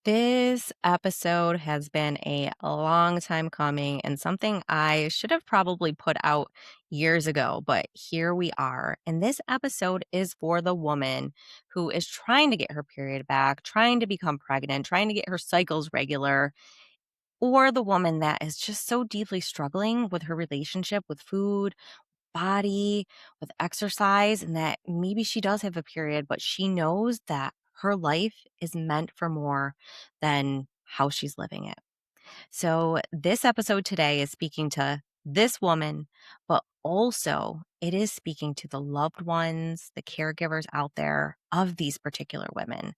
This episode has been a long time coming and something I should have probably put out years ago, but here we are. And this episode is for the woman who is trying to get her period back, trying to become pregnant, trying to get her cycles regular, or the woman that is just so deeply struggling with her relationship with food, body, with exercise, and that maybe she does have a period, but she knows that her life is meant for more than how she's living it. So, this episode today is speaking to this woman, but also it is speaking to the loved ones, the caregivers out there of these particular women.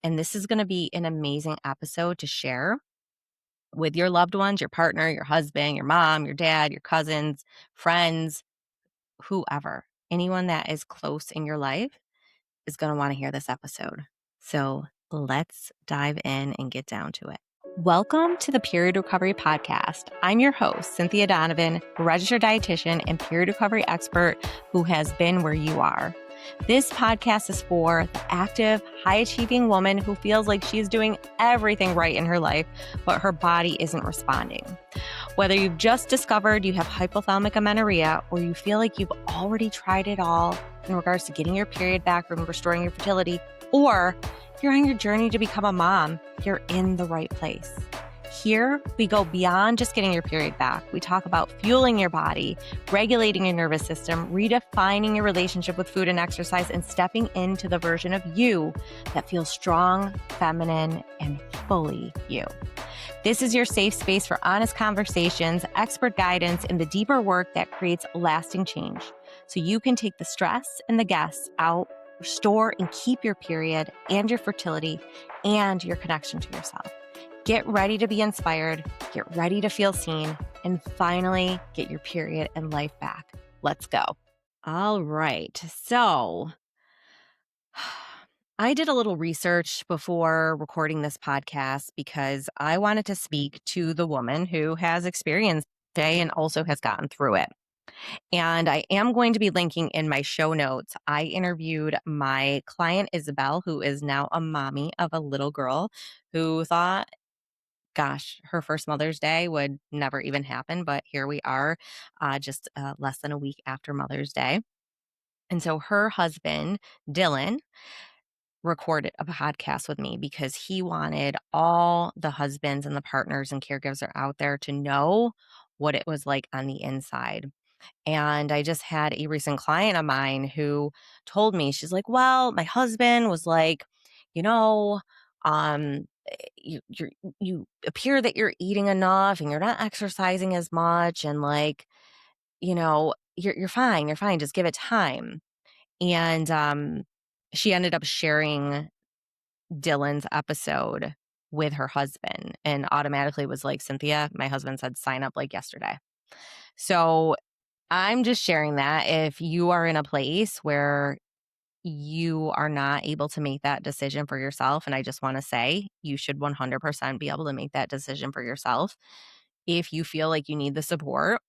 And this is going to be an amazing episode to share with your loved ones, your partner, your husband, your mom, your dad, your cousins, friends, whoever, anyone that is close in your life is going to want to hear this episode. So let's dive in and get down to it. Welcome to the Period Recovery Podcast. I'm your host, Cynthia Donovan, registered dietitian and period recovery expert who has been where you are. This podcast is for the active, high-achieving woman who feels like she's doing everything right in her life, but her body isn't responding. Whether you've just discovered you have hypothalamic amenorrhea or you feel like you've already tried it all in regards to getting your period back and restoring your fertility, or you're on your journey to become a mom, you're in the right place. Here, we go beyond just getting your period back. We talk about fueling your body, regulating your nervous system, redefining your relationship with food and exercise, and stepping into the version of you that feels strong, feminine, and fully you. This is your safe space for honest conversations, expert guidance, and the deeper work that creates lasting change. So you can take the stress and the guess out, restore and keep your period and your fertility and your connection to yourself. Get ready to be inspired, get ready to feel seen, and finally get your period and life back. Let's go. All right. So I did a little research before recording this podcast because I wanted to speak to the woman who has experienced it and also has gotten through it. And I am going to be linking in my show notes. I interviewed my client, Isabel, who is now a mommy of a little girl who thought, gosh, her first Mother's Day would never even happen. But here we are, just less than a week after Mother's Day. And so her husband, Dylan, recorded a podcast with me because he wanted all the husbands and the partners and caregivers that are out there to know what it was like on the inside. And I just had a recent client of mine who told me, she's like, well, my husband was like, you know, you appear that you're eating enough and you're not exercising as much. And like, you're fine. You're fine. Just give it time. And she ended up sharing Dylan's episode with her husband and automatically was like, Cynthia, my husband said, sign up like yesterday. So I'm just sharing that if you are in a place where you are not able to make that decision for yourself, and I just want to say you should 100% be able to make that decision for yourself if you feel like you need the support.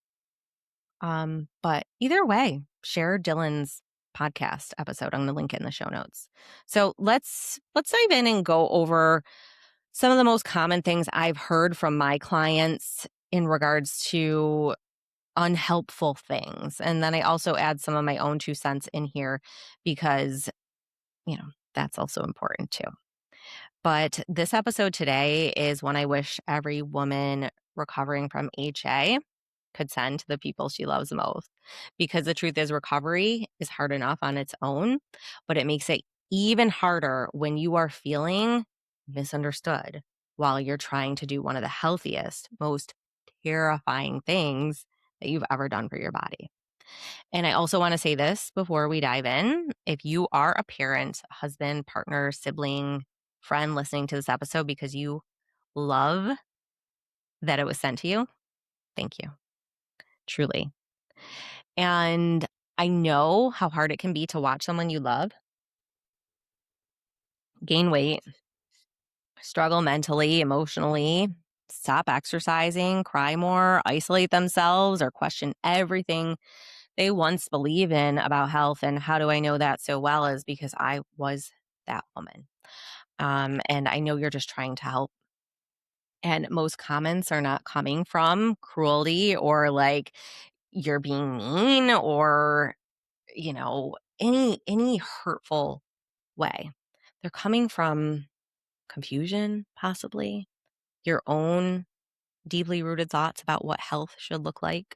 But either way, share Dylan's podcast episode. I'm going to link it in the show notes. So let's dive in and go over some of the most common things I've heard from my clients in regards to unhelpful things. And then I also add some of my own 2 cents in here because, that's also important too. But this episode today is one I wish every woman recovering from HA could send to the people she loves most. Because the truth is, recovery is hard enough on its own, but it makes it even harder when you are feeling misunderstood while you're trying to do one of the healthiest, most terrifying things that you've ever done for your body. And I also want to say this before we dive in. If you are a parent, husband, partner, sibling, friend listening to this episode because you love that it was sent to you, thank you. Truly. And I know how hard it can be to watch someone you love gain weight, struggle mentally, emotionally, stop exercising, cry more, isolate themselves, or question everything they once believed in about health. And how do I know that so well is because I was that woman. And I know you're just trying to help. And most comments are not coming from cruelty or like you're being mean or, any hurtful way. They're coming from confusion, possibly, your own deeply rooted thoughts about what health should look like,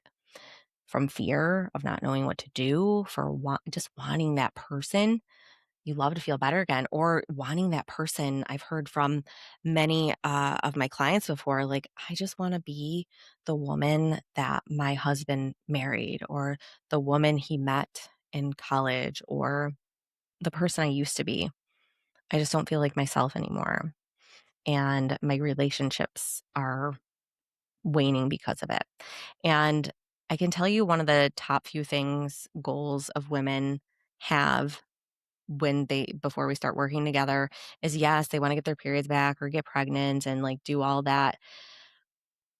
from fear of not knowing what to do, for just wanting that person you love to feel better again, or wanting that person. I've heard from many of my clients before, like, I just want to be the woman that my husband married, or the woman he met in college, or the person I used to be. I just don't feel like myself anymore. And my relationships are waning because of it. And I can tell you one of the top few things, goals of women have before we start working together is, yes, they want to get their periods back or get pregnant and like do all that.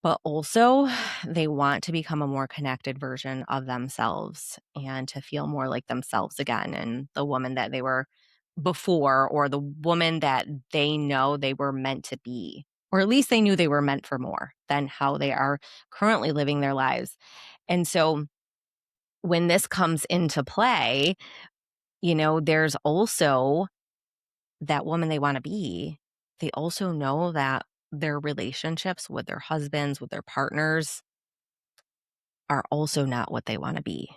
But also, they want to become a more connected version of themselves and to feel more like themselves again, and the woman that they were before, or the woman that they know they were meant to be, or at least they knew they were meant for more than how they are currently living their lives. And so when this comes into play, there's also that woman they want to be. They also know that their relationships with their husbands, with their partners, are also not what they want to be.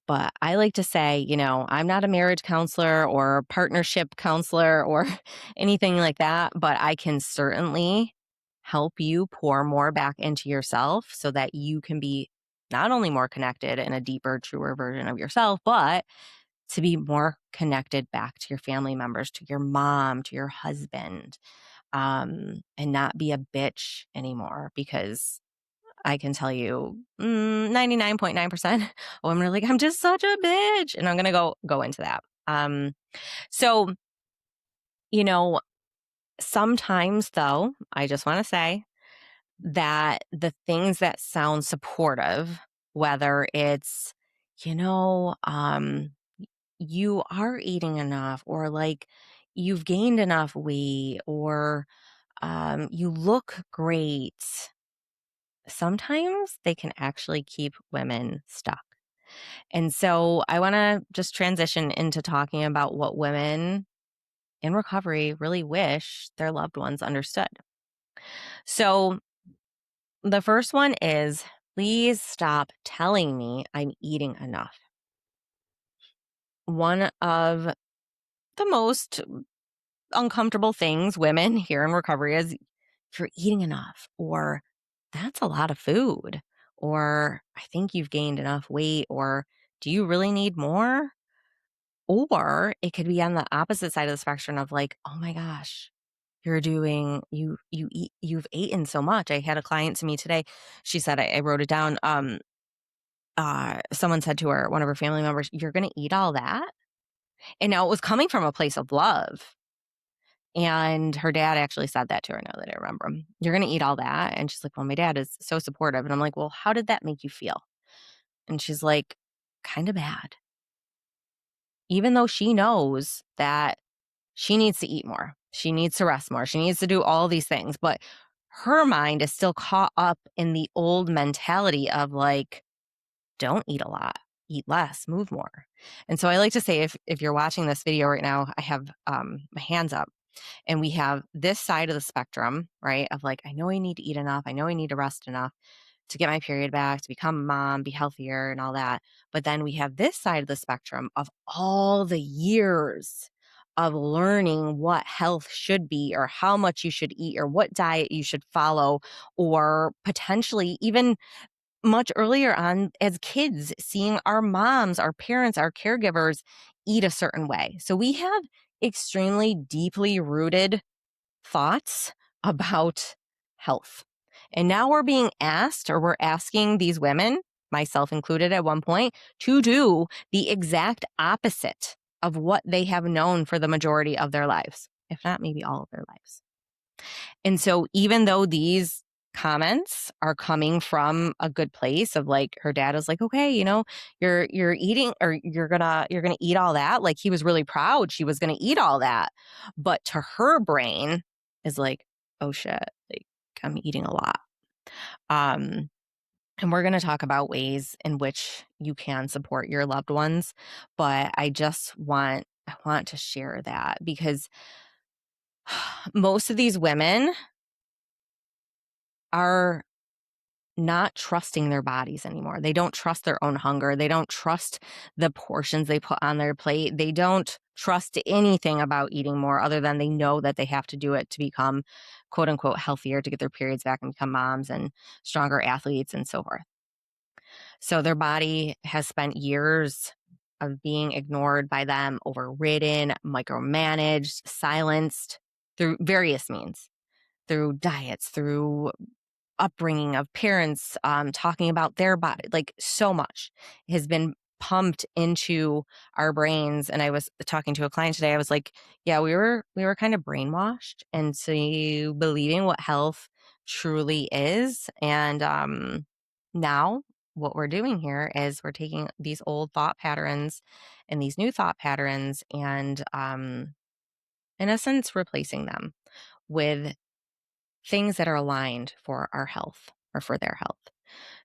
But I like to say, I'm not a marriage counselor or partnership counselor or anything like that, but I can certainly help you pour more back into yourself so that you can be not only more connected and a deeper, truer version of yourself, but to be more connected back to your family members, to your mom, to your husband, and not be a bitch anymore. Because I can tell you 99.9% of women are like, I'm just such a bitch. And I'm going to go into that. So, you know, sometimes though, I just want to say that the things that sound supportive, whether it's, you know, um, you are eating enough, or like you've gained enough weight, or you look great, sometimes they can actually keep women stuck. And so I want to just transition into talking about what women in recovery really wish their loved ones understood. So the first one is, please stop telling me I'm eating enough. One of the most uncomfortable things women hear in recovery is, if you're eating enough, or that's a lot of food, or I think you've gained enough weight, or do you really need more? Or it could be on the opposite side of the spectrum of like, oh my gosh, you've eaten so much. I had a client to me today. She said, I wrote it down. Someone said to her, one of her family members, you're going to eat all that? And now it was coming from a place of love. And her dad actually said that to her, now that I remember. You're going to eat all that? And she's like, well, my dad is so supportive. And I'm like, well, how did that make you feel? And she's like, kind of bad. Even though she knows that she needs to eat more, she needs to rest more, she needs to do all these things. But her mind is still caught up in the old mentality of like, don't eat a lot, eat less, move more. And so I like to say, if you're watching this video right now, I have my hands up. And we have this side of the spectrum, right? Of like, I know I need to eat enough. I know I need to rest enough to get my period back, to become a mom, be healthier and all that. But then we have this side of the spectrum of all the years of learning what health should be, or how much you should eat, or what diet you should follow, or potentially even much earlier on as kids, seeing our moms, our parents, our caregivers eat a certain way. So we have extremely deeply rooted thoughts about health. And now we're being asked, or we're asking these women, myself included at one point, to do the exact opposite of what they have known for the majority of their lives, if not maybe all of their lives. And so even though these comments are coming from a good place of like her dad is like, okay, you're eating, or you're gonna eat all that. Like, he was really proud she was gonna eat all that. But to her brain is like, oh shit, like, I'm eating a lot. Um and we're going to talk about ways in which you can support your loved ones, but I want to share that because most of these women are not trusting their bodies anymore. They don't trust their own hunger. They don't trust the portions they put on their plate. They don't trust anything about eating more other than they know that they have to do it to become quote unquote healthier, to get their periods back and become moms and stronger athletes and so forth. So their body has spent years of being ignored by them, overridden, micromanaged, silenced through various means, through diets, through upbringing of parents, talking about their body, like so much has been pumped into our brains. And I was talking to a client today. I was like, yeah, we were kind of brainwashed into believing what health truly is. And now what we're doing here is we're taking these old thought patterns and these new thought patterns and in essence replacing them with things that are aligned for our health or for their health.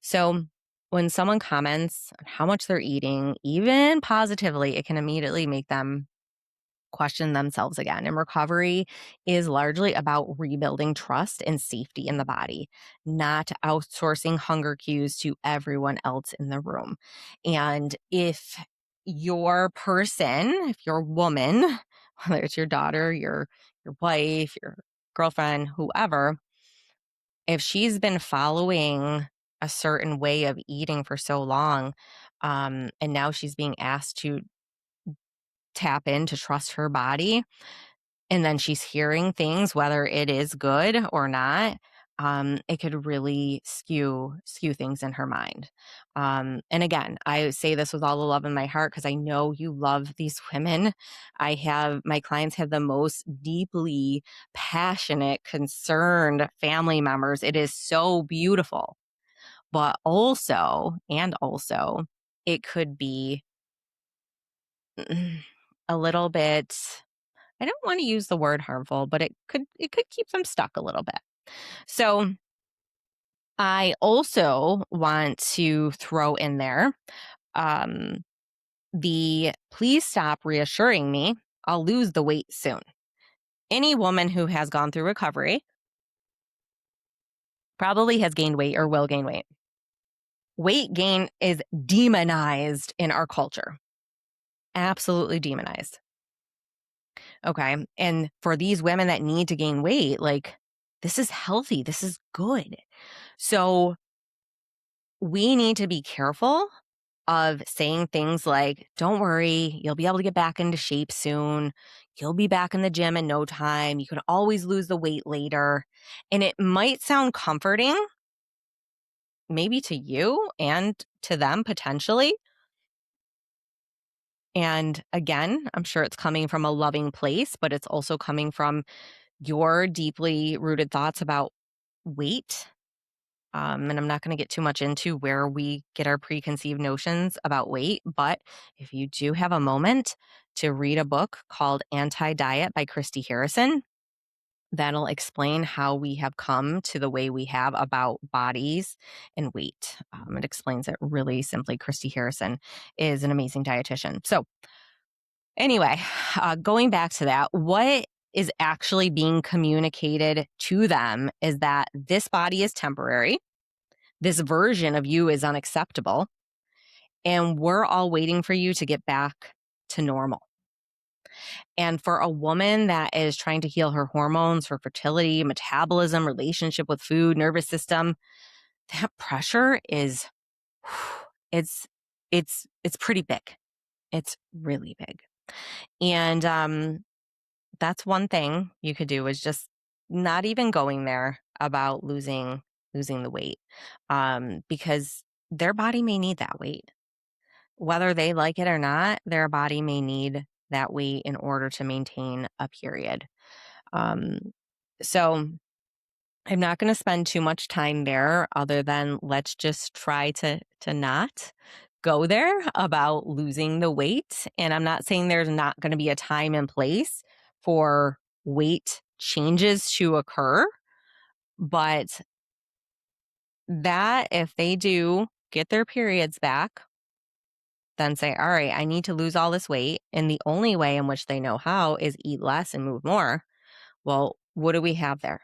So when someone comments on how much they're eating, even positively, it can immediately make them question themselves again. And recovery is largely about rebuilding trust and safety in the body, not outsourcing hunger cues to everyone else in the room. And if your person, if your woman, whether it's your daughter, your wife, your girlfriend, whoever, if she's been following a certain way of eating for so long, and now she's being asked to tap in to trust her body, and then she's hearing things, whether it is good or not, it could really skew things in her mind. And again, I say this with all the love in my heart because I know you love these women. My clients have the most deeply passionate, concerned family members. It is so beautiful. But also, it could be a little bit, I don't want to use the word harmful, but it could keep them stuck a little bit. So I also want to throw in there um, the please stop reassuring me I'll lose the weight soon. Any woman who has gone through recovery probably has gained weight or will gain weight. Weight gain is demonized in our culture. Absolutely demonized. Okay. And for these women that need to gain weight, like, this is healthy. This is good. So we need to be careful of saying things like, don't worry, you'll be able to get back into shape soon. You'll be back in the gym in no time. You can always lose the weight later. And it might sound comforting, maybe to you and to them potentially. And again, I'm sure it's coming from a loving place, but it's also coming from your deeply rooted thoughts about weight. And I'm not going to get too much into where we get our preconceived notions about weight, but if you do have a moment to read a book called Anti-Diet by Christy Harrison, that'll explain how we have come to the way we have about bodies and weight. It explains it really simply. Christy Harrison is an amazing dietitian. So anyway, going back to that, what is actually being communicated to them is that this body is temporary. This version of you is unacceptable. And we're all waiting for you to get back to normal. And for a woman that is trying to heal her hormones, her fertility, metabolism, relationship with food, nervous system, that pressure is, it's pretty big. It's really big. And that's one thing you could do, is just not even going there about losing the weight, because their body may need that weight. Whether they like it or not, their body may need that weight in order to maintain a period. Um, so I'm not going to spend too much time there other than let's just try to not go there about losing the weight. And I'm not saying there's not going to be a time and place for weight changes to occur, but that if they do get their periods back, then say, all right, I need to lose all this weight. And the only way in which they know how is eat less and move more. Well, what do we have there?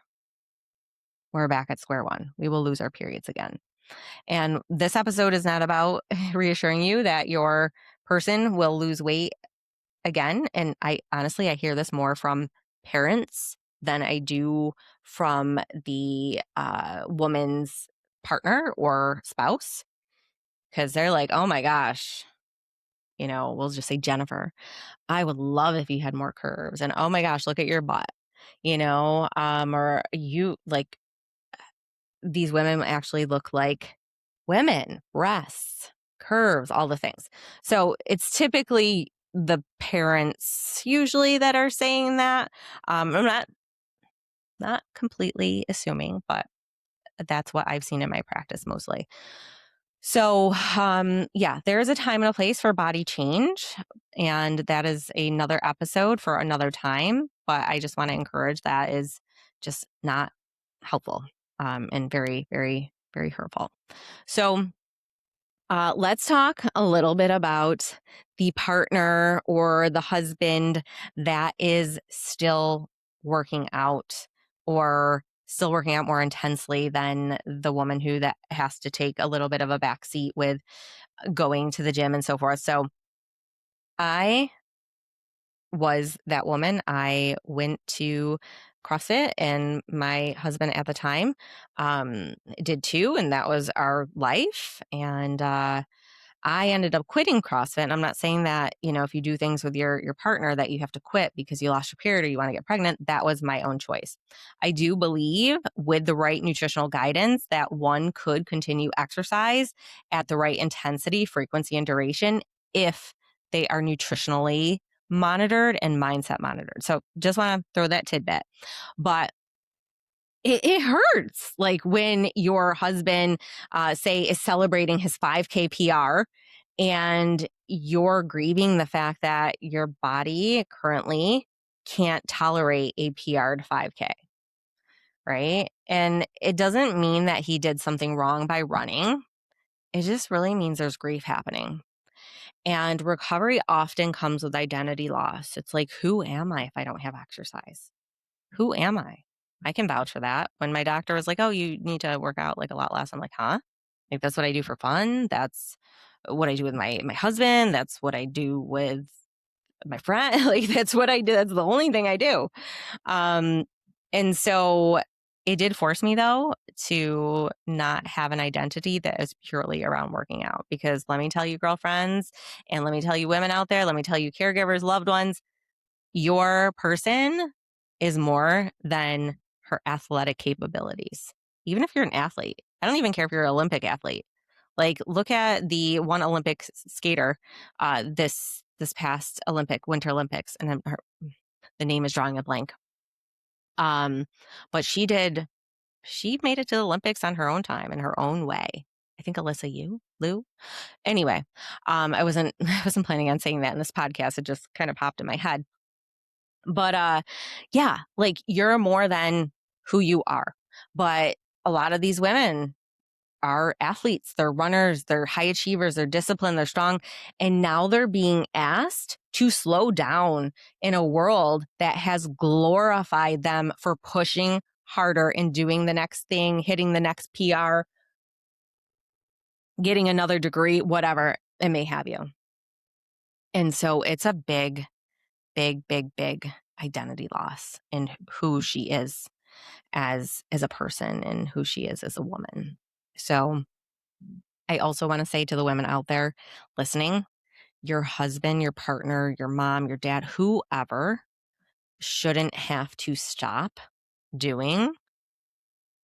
We're back at square one. We will lose our periods again. And this episode is not about reassuring you that your person will lose weight again. And I honestly, I hear this more from parents than I do from the woman's partner or spouse, because they're like, oh my gosh, we'll just say Jennifer, I would love if you had more curves. And oh my gosh, look at your butt, or you like these women actually look like women, breasts, curves, all the things. So it's typically the parents usually that are saying that. I'm not completely assuming, but that's what I've seen in my practice mostly. So, yeah, there is a time and a place for body change, and that is another episode for another time. But I just want to encourage that is just not helpful, and very, very, very hurtful. So, let's talk a little bit about the partner or the husband that is still working out or still working out more intensely than the woman who that has to take a little bit of a backseat with going to the gym and so forth. So I was that woman. I went to CrossFit and my husband at the time did too. And that was our life. And I ended up quitting CrossFit. And I'm not saying that, if you do things with your partner that you have to quit because you lost your period or you want to get pregnant. That was my own choice. I do believe with the right nutritional guidance that one could continue exercise at the right intensity, frequency, and duration if they are nutritionally monitored and mindset monitored. So just want to throw that tidbit. But it hurts like when your husband say is celebrating his 5K PR and you're grieving the fact that your body currently can't tolerate a PR to 5K, right? And it doesn't mean that he did something wrong by running. It just really means there's grief happening. And recovery often comes with identity loss. It's like, who am I if I don't have exercise? Who am I? I can vouch for that. When my doctor was like, oh, you need to work out like a lot less. I'm like, huh? Like, that's what I do for fun. That's what I do with my husband. That's what I do with my friend. Like, that's what I do. That's the only thing I do. And so it did force me though to not have an identity that is purely around working out, because let me tell you, girlfriends, and let me tell you, women out there, let me tell you, caregivers, loved ones, your person is more than her athletic capabilities. Even if you're an athlete, I don't even care if you're an Olympic athlete. Like, look at the one Olympic skater this past Winter Olympics, and the name is drawing a blank. But she made it to the Olympics on her own time in her own way. I think Lou. Anyway, I wasn't planning on saying that in this podcast. It just kind of popped in my head. But yeah, like, you're more than who you are. But a lot of these women are athletes, they're runners, they're high achievers, they're disciplined, they're strong. And now they're being asked to slow down in a world that has glorified them for pushing harder and doing the next thing, hitting the next PR, getting another degree, whatever it may have you. And so it's a big, big, big, big identity loss in who she is as a person and who she is as a woman. So I also want to say to the women out there listening, your husband, your partner, your mom, your dad, whoever shouldn't have to stop doing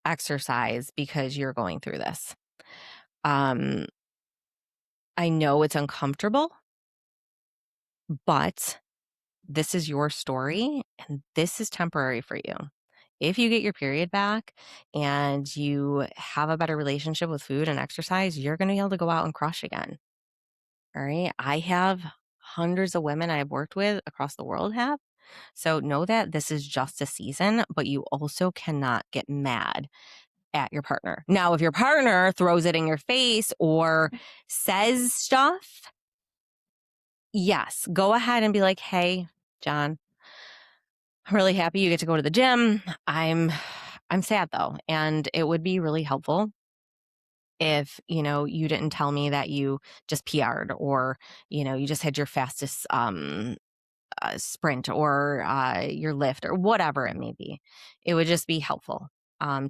exercise because you're going through this. I know it's uncomfortable, but this is your story and this is temporary for you. if you get your period back and you have a better relationship with food and exercise, you're going to be able to go out and crush again. All right. I have hundreds of women I've worked with across the world have. So know that this is just a season, but you also cannot get mad at your partner. Now, if your partner throws it in your face or says stuff, yes, go ahead and be like, hey, John, I'm really happy you get to go to the gym. I'm sad though, and it would be really helpful if, you didn't tell me that you just PR'd or, you just had your fastest sprint or your lift or whatever it may be. It would just be helpful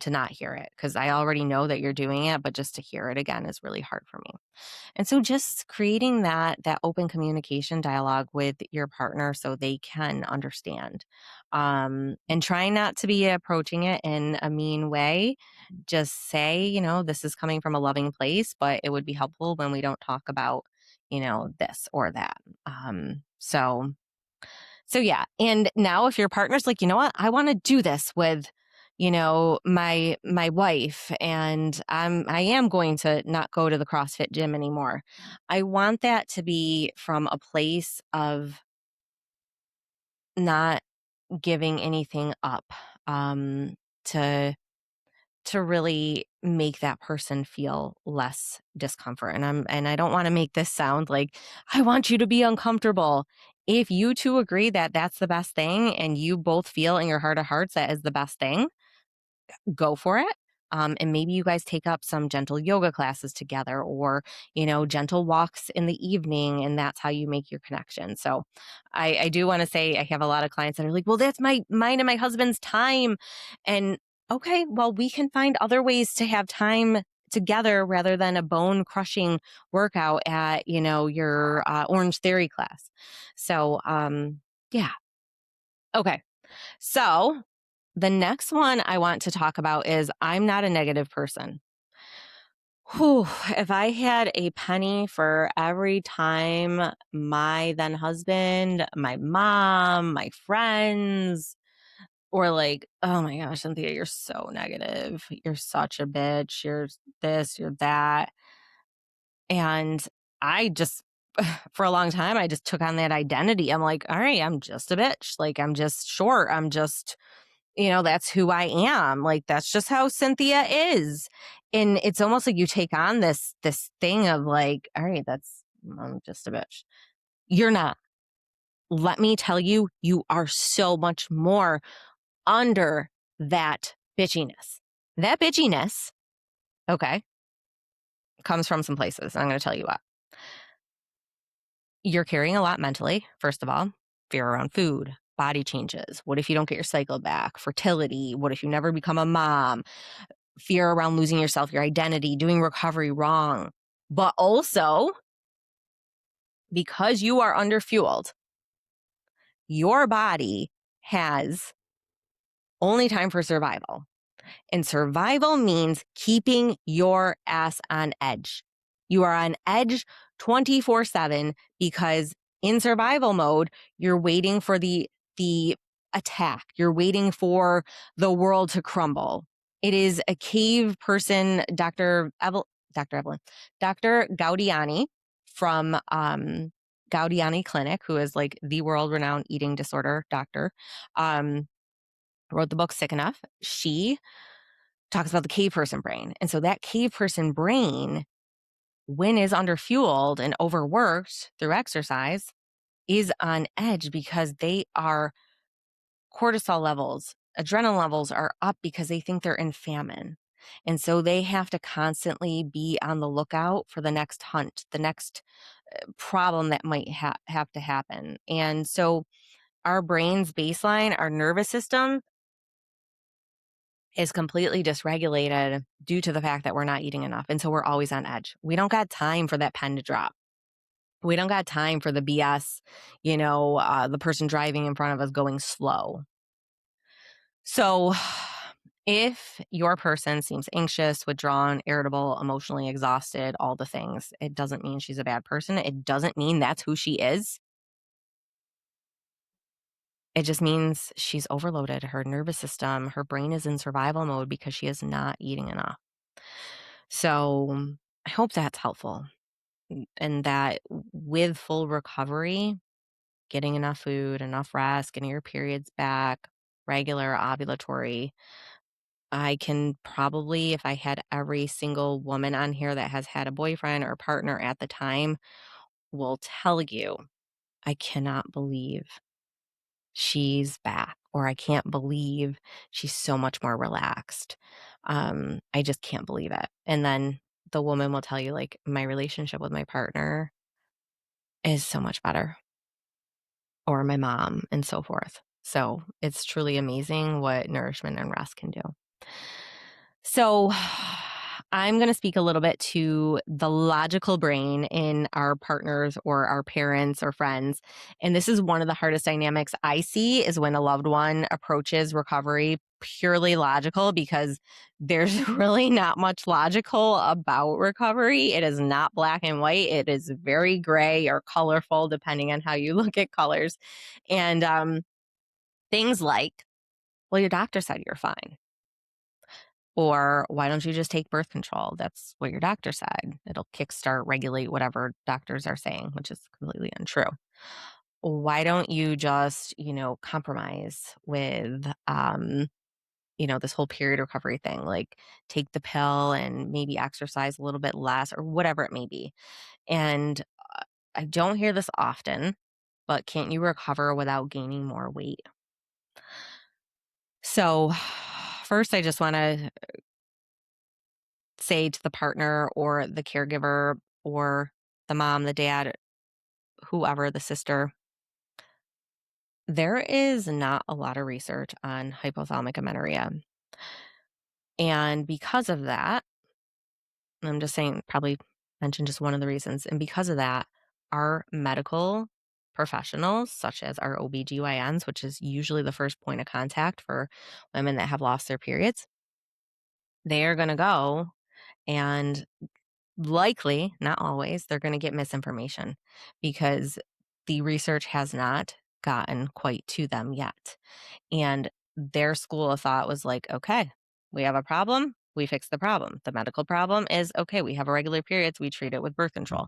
to not hear it because I already know that you're doing it, but just to hear it again is really hard for me. And so just creating that open communication dialogue with your partner so they can understand. And trying not to be approaching it in a mean way. Just say, this is coming from a loving place, but it would be helpful when we don't talk about, this or that. So yeah. And now if your partner's like, you know what, I want to do this with, my wife, and I am going to not go to the CrossFit gym anymore. I want that to be from a place of not giving anything up, to really make that person feel less discomfort. And I don't want to make this sound like I want you to be uncomfortable. If you two agree that that's the best thing and you both feel in your heart of hearts that is the best thing, go for it. And maybe you guys take up some gentle yoga classes together or, gentle walks in the evening. And that's how you make your connection. So I do want to say I have a lot of clients that are like, well, that's mine and my husband's time. And okay, well, we can find other ways to have time together rather than a bone crushing workout at, your Orange Theory class. So, yeah. Okay. So the next one I want to talk about is I'm not a negative person. Whew, if I had a penny for every time my then husband, my mom, my friends were like, oh my gosh, Cynthia, you're so negative. You're such a bitch. You're this, you're that. And I just, for a long time, I just took on that identity. I'm like, all right, I'm just a bitch. Like, I'm just short. I'm just, that's who I am. Like, that's just how Cynthia is. And it's almost like you take on this thing of like, all right, I'm just a bitch. You're not. Let me tell you, you are so much more under that bitchiness. That bitchiness, okay, comes from some places. I'm going to tell you what. You're carrying a lot mentally, first of all, fear around food, body changes. What if you don't get your cycle back? Fertility. What if you never become a mom? Fear around losing yourself, your identity, doing recovery wrong. But also, because you are underfueled, your body has only time for survival. And survival means keeping your ass on edge. You are on edge 24/7 because in survival mode, you're waiting for the attack. You're waiting for the world to crumble. It is a cave person, Dr. Gaudiani from Gaudiani Clinic, who is like the world-renowned eating disorder doctor, wrote the book Sick Enough. She talks about the cave person brain. And so that cave person brain, when is underfueled and overworked through exercise, is on edge because they are cortisol levels, adrenaline levels are up because they think they're in famine. And so they have to constantly be on the lookout for the next hunt, the next problem that might have to happen. And so our brain's baseline, our nervous system is completely dysregulated due to the fact that we're not eating enough. And so we're always on edge. We don't got time for that pen to drop. We don't got time for the BS, the person driving in front of us going slow. So if your person seems anxious, withdrawn, irritable, emotionally exhausted, all the things, it doesn't mean she's a bad person. It doesn't mean that's who she is. It just means she's overloaded. Her nervous system, her brain is in survival mode because she is not eating enough. So I hope that's helpful and that with full recovery, getting enough food, enough rest, getting your periods back, regular ovulatory, I can probably, if I had every single woman on here that has had a boyfriend or partner at the time, will tell you, I cannot believe she's back, or I can't believe she's so much more relaxed. I just can't believe it. And then the woman will tell you, like, my relationship with my partner is so much better, or my mom, and so forth. So it's truly amazing what nourishment and rest can do. So, I'm going to speak a little bit to the logical brain in our partners or our parents or friends. And this is one of the hardest dynamics I see is when a loved one approaches recovery purely logical, because there's really not much logical about recovery. It is not black and white. It is very gray or colorful, depending on how you look at colors. And things like, well, your doctor said you're fine. Or why don't you just take birth control? That's what your doctor said. It'll kickstart, regulate whatever doctors are saying, which is completely untrue. Why don't you just, compromise with, this whole period recovery thing? Like take the pill and maybe exercise a little bit less or whatever it may be. And I don't hear this often, but can't you recover without gaining more weight? So, first, I just want to say to the partner or the caregiver or the mom, the dad, whoever, the sister, there is not a lot of research on hypothalamic amenorrhea. And because of that, I'm just saying, probably mention just one of the reasons. And because of that, our medical professionals, such as our OBGYNs, which is usually the first point of contact for women that have lost their periods, they are going to go and likely, not always, they're going to get misinformation because the research has not gotten quite to them yet. And their school of thought was like, okay, we have a problem. We fix the problem. The medical problem is okay, we have irregular periods. We treat it with birth control.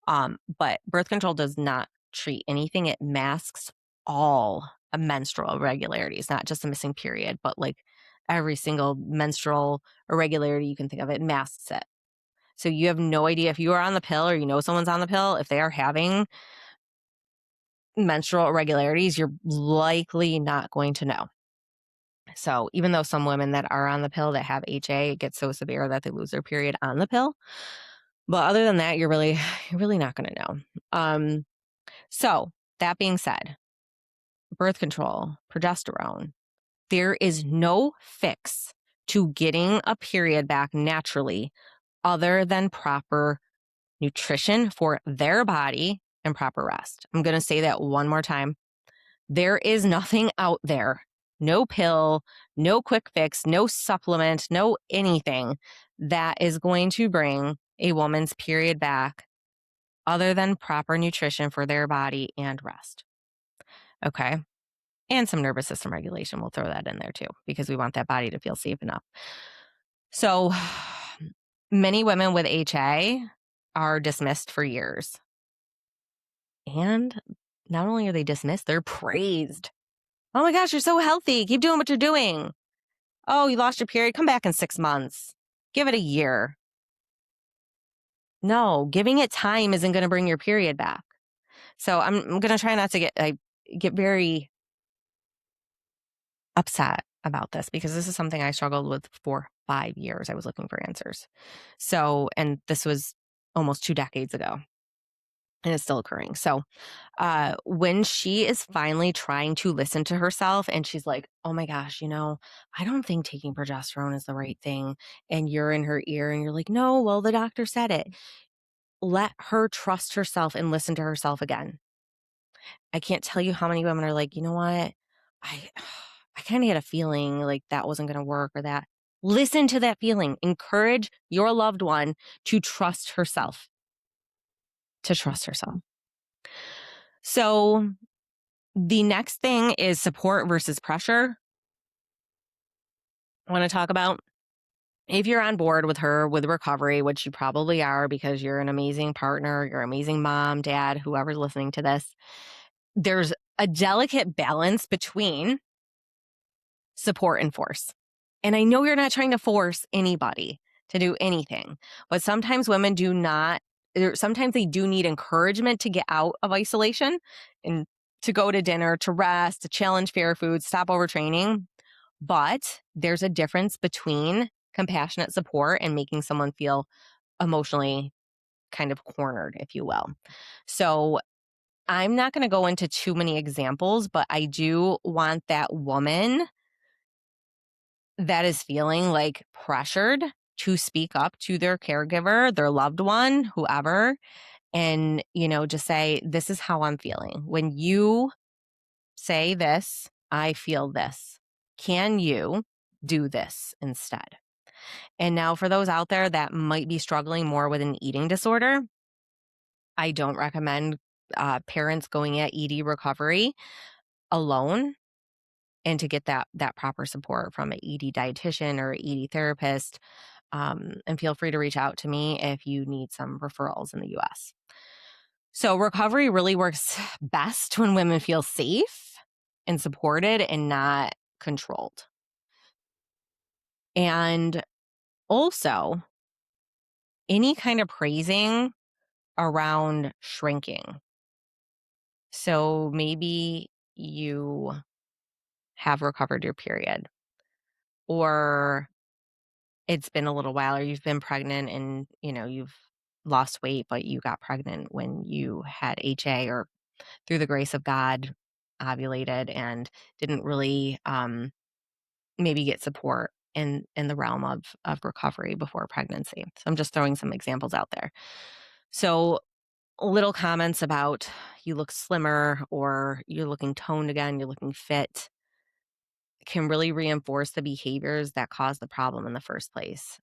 But birth control does not treat anything. It masks all menstrual irregularities, not just a missing period, but like every single menstrual irregularity you can think of. It masks it. So you have no idea if you are on the pill or someone's on the pill, if they are having menstrual irregularities, you're likely not going to know. So even though some women that are on the pill that have HA, it gets so severe that they lose their period on the pill. But other than that, you're really not going to know. So that being said, birth control, progesterone, there is no fix to getting a period back naturally other than proper nutrition for their body and proper rest. I'm going to say that one more time. There is nothing out there, no pill, no quick fix, no supplement, no anything that is going to bring a woman's period back other than proper nutrition for their body and rest. Okay. And some nervous system regulation. We'll throw that in there too, because we want that body to feel safe enough. So many women with HA are dismissed for years. And not only are they dismissed, they're praised. Oh my gosh, you're so healthy. Keep doing what you're doing. Oh, you lost your period. Come back in 6 months. Give it a year. No, giving it time isn't going to bring your period back. So I'm going to try not to get very upset about this, because this is something I struggled with for 5 years. I was looking for answers. So, and this was almost 2 decades ago. And it's still occurring. So when she is finally trying to listen to herself and she's like, oh my gosh, I don't think taking progesterone is the right thing. And you're in her ear and you're like, no, well, the doctor said it. Let her trust herself and listen to herself again. I can't tell you how many women are like, you know what? I I kind of had a feeling like that wasn't going to work, or that. Listen to that feeling. Encourage your loved one to trust herself. To trust herself. So The next thing is support versus pressure. I want to talk about if you're on board with her with recovery, which you probably are because you're an amazing partner, you're an amazing mom, dad, whoever's listening to this, there's a delicate balance between support and force. And I know you're not trying to force anybody to do anything, but sometimes women do not, sometimes they do need encouragement to get out of isolation and to go to dinner, to rest, to challenge fair food, stop overtraining. But there's a difference between compassionate support and making someone feel emotionally kind of cornered, if you will. So I'm not going to go into too many examples, but I do want that woman that is feeling like pressured to speak up to their caregiver, their loved one, whoever, and, just say, this is how I'm feeling. When you say this, I feel this. Can you do this instead? And now for those out there that might be struggling more with an eating disorder, I don't recommend parents going at ED recovery alone and to get that proper support from an ED dietitian or ED therapist. And feel free to reach out to me if you need some referrals in the US. So recovery really works best when women feel safe and supported and not controlled. And also, any kind of praising around shrinking. So maybe you have recovered your period, or it's been a little while, or you've been pregnant and, you've lost weight, but you got pregnant when you had HA or through the grace of God ovulated and didn't really maybe get support in the realm of recovery before pregnancy. So I'm just throwing some examples out there. So little comments about you look slimmer or you're looking toned again, you're looking fit can really reinforce the behaviors that caused the problem in the first place.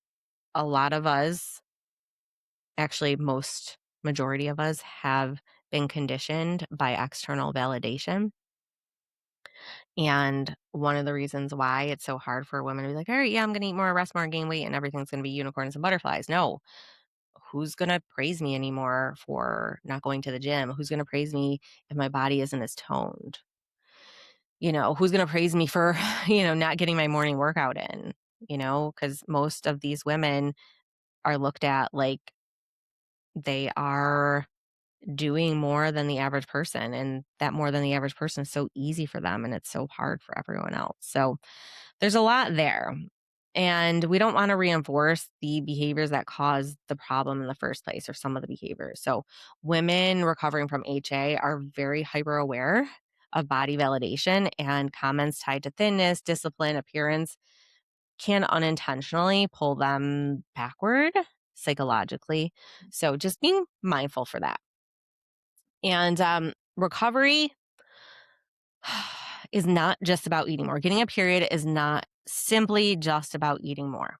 A lot of us, actually most majority of us, have been conditioned by external validation. And one of the reasons why it's so hard for women to be like, all right, yeah, I'm going to eat more, rest more, gain weight, and everything's going to be unicorns and butterflies. No, who's going to praise me anymore for not going to the gym? Who's going to praise me if my body isn't as toned? Who's going to praise me for, not getting my morning workout in, because most of these women are looked at like they are doing more than the average person, and that more than the average person is so easy for them and it's so hard for everyone else. So there's a lot there. And we don't want to reinforce the behaviors that caused the problem in the first place, or some of the behaviors. So women recovering from HA are very hyper aware of body validation, and comments tied to thinness, discipline, appearance can unintentionally pull them backward psychologically. So just being mindful for that. And recovery is not just about eating more. Getting a period is not simply just about eating more.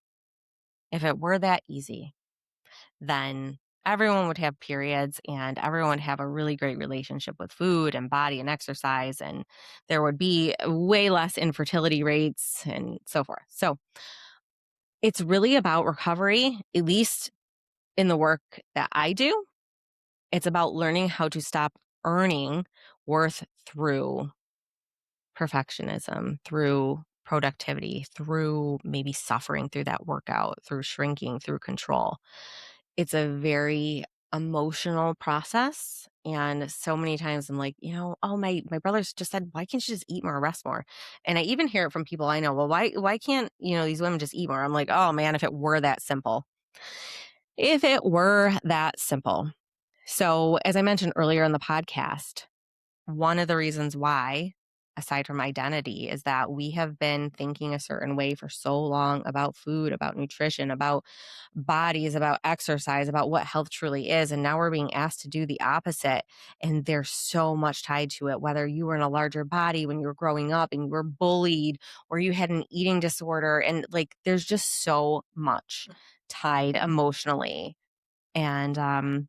If it were that easy, then everyone would have periods and everyone would have a really great relationship with food and body and exercise, and there would be way less infertility rates and so forth. So it's really about recovery, at least in the work that I do. It's about learning how to stop earning worth through perfectionism, through productivity, through maybe suffering through that workout, through shrinking, through control. It's a very emotional process. And so many times I'm like, oh, my brothers just said, why can't you just eat more, rest more? And I even hear it from people I know, well, why can't, these women just eat more? I'm like, oh man, if it were that simple. If it were that simple. So as I mentioned earlier in the podcast, one of the reasons why, aside from identity, is that we have been thinking a certain way for so long about food, about nutrition, about bodies, about exercise, about what health truly is. And now we're being asked to do the opposite. And there's so much tied to it, whether you were in a larger body when you were growing up and you were bullied, or you had an eating disorder. And there's just so much tied emotionally. And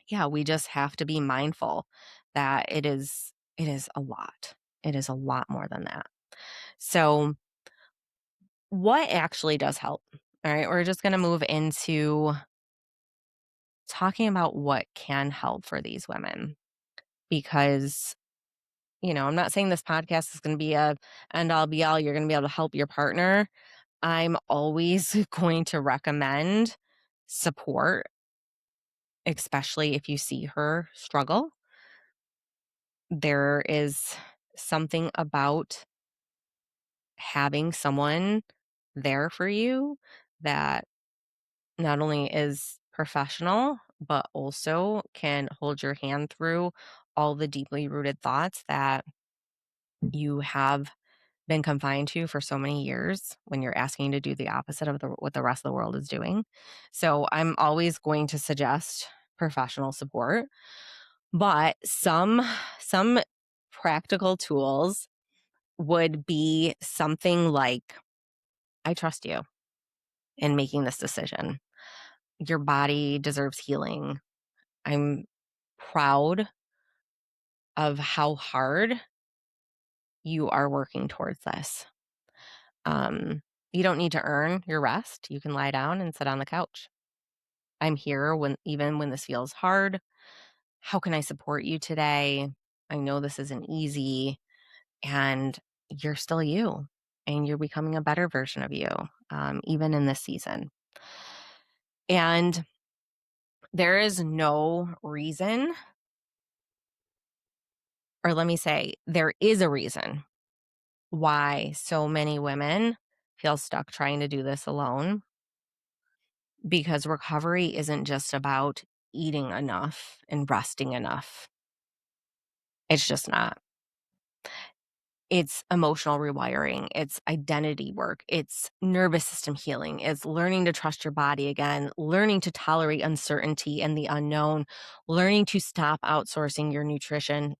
yeah, we just have to be mindful that it is it is a lot. It is a lot more than that. So, what actually does help? All right, we're just going to move into talking about what can help for these women because I'm not saying this podcast is going to be a end all be all. You're going to be able to help your partner. I'm always going to recommend support, especially if you see her struggle. There is something about having someone there for you that not only is professional, but also can hold your hand through all the deeply rooted thoughts that you have been confined to for so many years when you're asking to do the opposite of what the rest of the world is doing. So I'm always going to suggest professional support, but some practical tools would be something like, I trust you in making this decision. Your body deserves healing. I'm proud of how hard you are working towards this. Um, you don't need to earn your rest. You can lie down and sit on the couch. I'm here even when this feels hard. How can I support you today? I know this isn't easy, and you're still you, and you're becoming a better version of you, even in this season. And there is no reason, or let me say, there is a reason why so many women feel stuck trying to do this alone, because recovery isn't just about eating enough and resting enough. It's just not. It's emotional rewiring, it's identity work, it's nervous system healing, it's learning to trust your body again, learning to tolerate uncertainty and the unknown, learning to stop outsourcing your intuition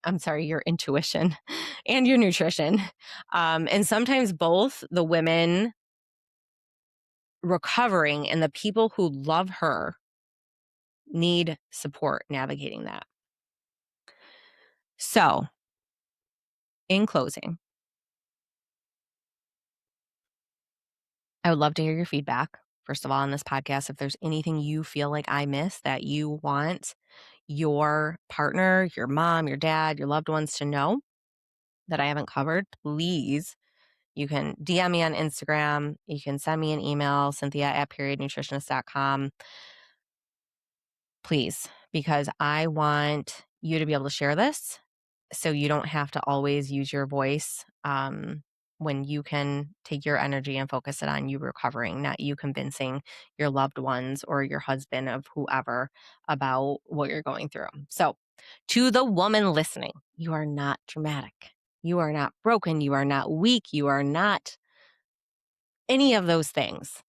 and your nutrition. And sometimes both the women recovering and the people who love her need support navigating that. So, in closing, I would love to hear your feedback. First of all, on this podcast, if there's anything you feel like I missed that you want your partner, your mom, your dad, your loved ones to know that I haven't covered, please, you can DM me on Instagram. You can send me an email, cynthia@periodnutritionist.com. Please, because I want you to be able to share this so you don't have to always use your voice when you can take your energy and focus it on you recovering, not you convincing your loved ones or your husband of whoever about what you're going through. So, to the woman listening, you are not dramatic. You are not broken. You are not weak. You are not any of those things.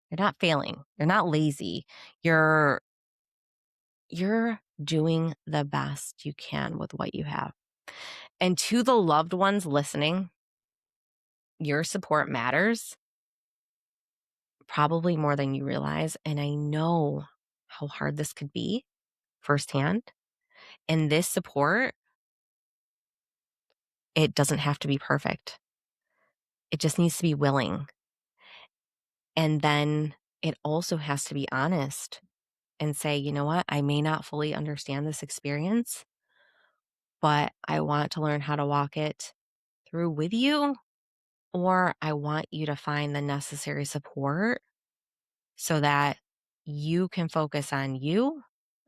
You're not failing. You're not lazy. You're doing the best you can with what you have. And to the loved ones listening, your support matters probably more than you realize. And I know how hard this could be firsthand. And this support, it doesn't have to be perfect. It just needs to be willing. And then it also has to be honest and say, you know what, I may not fully understand this experience, but I want to learn how to walk it through with you, or I want you to find the necessary support so that you can focus on you.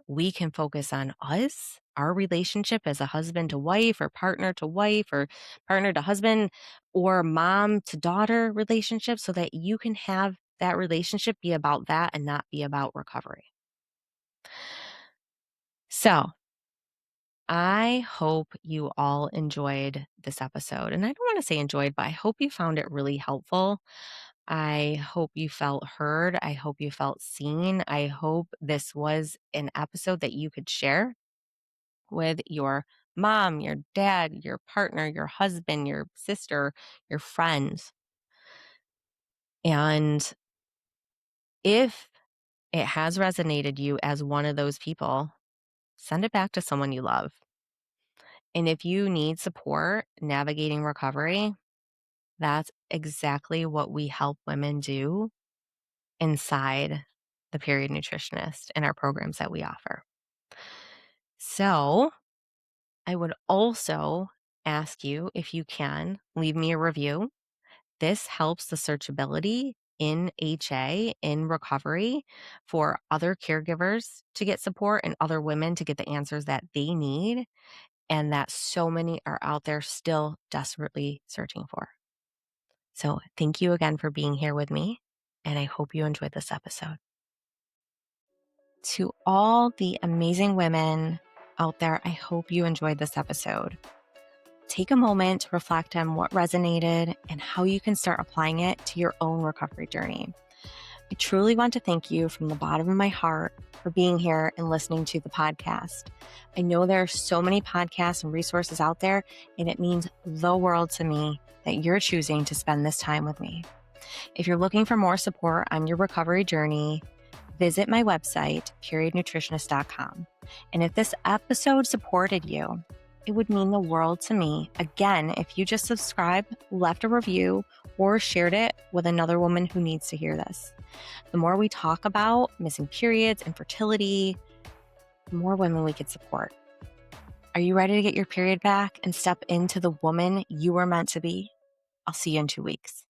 We can focus on us, our relationship as a husband to wife, or partner to wife, or partner to husband, or mom to daughter relationship, so that you can have that relationship be about that and not be about recovery. So, I hope you all enjoyed this episode. And I don't want to say enjoyed, but I hope you found it really helpful. I hope you felt heard. I hope you felt seen. I hope this was an episode that you could share with your mom, your dad, your partner, your husband, your sister, your friends. And if it has resonated you as one of those people, send it back to someone you love. And if you need support navigating recovery, that's exactly what we help women do inside the period nutritionist and our programs that we offer. So, I would also ask you if you can leave me a review. This helps the searchability in HA, in recovery, for other caregivers to get support and other women to get the answers that they need and that so many are out there still desperately searching for. So, thank you again for being here with me, and I hope you enjoyed this episode. To all the amazing women out there, I hope you enjoyed this episode. Take a moment to reflect on what resonated and how you can start applying it to your own recovery journey. I truly want to thank you from the bottom of my heart for being here and listening to the podcast. I know there are so many podcasts and resources out there, and it means the world to me that you're choosing to spend this time with me. If you're looking for more support on your recovery journey, visit my website, periodnutritionist.com. And if this episode supported you, it would mean the world to me, again, if you just subscribed, left a review, or shared it with another woman who needs to hear this. The more we talk about missing periods and fertility, the more women we could support. Are you ready to get your period back and step into the woman you were meant to be? I'll see you in 2 weeks.